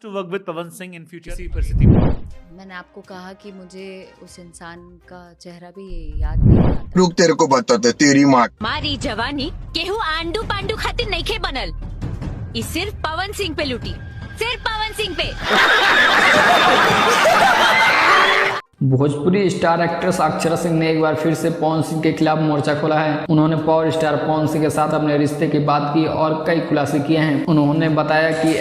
to work with Pawan Singh in future? इसी परिस्थिति में मैंने आपको कहा कि मुझे उस इंसान का चेहरा भी याद नहीं आता। रुक तेरे को बताते तेरी माँ। मारी जवानी केहू आंडू पांडू खातिर नइखे बनल। ई सिर्फ पवन सिंह पे लुटी, सिर्फ पवन सिंह पे। भोजपुरी स्टार एक्ट्रेस अक्षरा सिंह ने एक बार फिर से पवन सिंह के खिलाफ मोर्चा खोला है। उन्होंने पावर स्टार पवन सिंह के साथ अपने रिश्ते की बात की और कई खुलासे किए हैं। उन्होंने बताया कि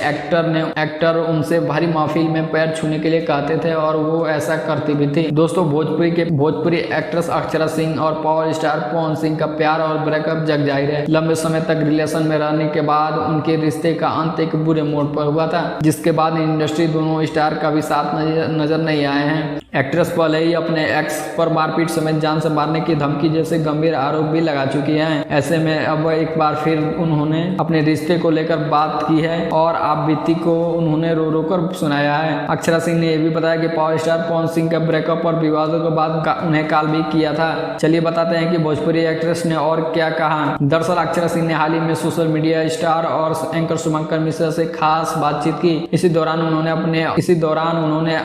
एक्टर उनसे भारी महफिल में पैर छूने के लिए कहते थे और वो ऐसा करती भी थी। दोस्तों, भोजपुरी एक्ट्रेस अक्षरा सिंह और पावर स्टार पवन सिंह का प्यार और ब्रेकअप जग जाहिर है। लंबे समय तक रिलेशन में रहने के बाद उनके रिश्ते का अंत एक बुरे मोड़ पर हुआ था, जिसके बाद इंडस्ट्री दोनों स्टार का भी साथ नजर नहीं आए हैं। एक्ट्रेस पहले ही अपने एक्स पर मारपीट समेत जान से मारने की धमकी जैसे गंभीर आरोप भी लगा चुकी हैं। ऐसे में अब एक बार फिर उन्होंने अपने रिश्ते को लेकर बात की है और आप बीती को उन्होंने रो रो कर सुनाया है। अक्षरा सिंह ने यह भी बताया कि पावर स्टार पवन सिंह का ब्रेकअप और विवादों के बाद उन्हें कॉल भी किया था। चलिए बताते हैं कि भोजपुरी एक्ट्रेस ने और क्या कहा। दरअसल अक्षरा सिंह ने हाल ही में सोशल मीडिया स्टार और एंकर शुभंकर मिश्रा से खास बातचीत की। इसी दौरान उन्होंने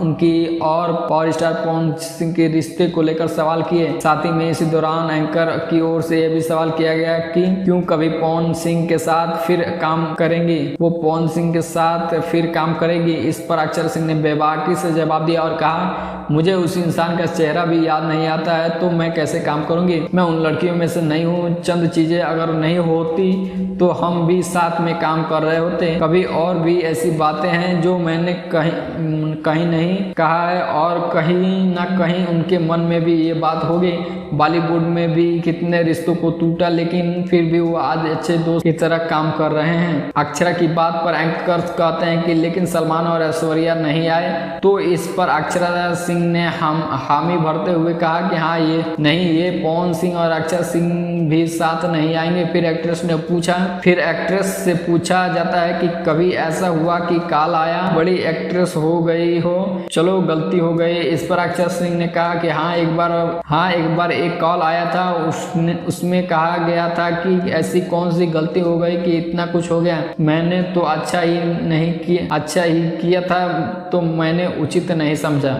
उनकी और पावर स्टार पवन सिंह के रिश्ते को लेकर सवाल किए। साथ ही में इसी दौरान एंकर की ओर से यह भी सवाल किया गया कि क्यों कभी पवन सिंह के साथ फिर काम करेंगी, वो पवन सिंह के साथ फिर काम करेगी। इस पर अक्षरा सिंह ने बेबाकी से जवाब दिया और कहा, मुझे उस इंसान का चेहरा भी याद नहीं आता है तो मैं कैसे काम करूंगी। मैं उन लड़कियों में से नहीं हूँ। चंद चीजें अगर नहीं होती तो हम भी साथ में काम कर रहे होते। कभी और भी ऐसी बातें हैं जो मैंने कहीं नहीं कहा है और कहीं ना कहीं उनके मन में भी ये बात होगी। बॉलीवुड में भी कितने रिश्तों को टूटा, लेकिन फिर भी वो आज अच्छे दोस्त की तरह काम कर रहे हैं। अक्षरा की बात पर एंकर्स कहते हैं कि लेकिन सलमान और ऐश्वर्या नहीं आए, तो इस पर अक्षरा सिंह ने हामी भरते हुए कहा कि हाँ ये पवन सिंह और अक्षरा सिंह भी साथ नहीं आएंगे। फिर एक्ट्रेस से पूछा जाता है कि कभी ऐसा हुआ कि कॉल आया, बड़ी एक्ट्रेस हो गई हो, चलो गलती हो गई। इस पर अक्षरा सिंह ने कहा कि हाँ एक बार एक कॉल आया था, उसमें कहा गया था कि ऐसी कौन सी गलती हो गई कि इतना कुछ हो गया। मैंने तो अच्छा ही किया था, तो मैंने उचित नहीं समझा।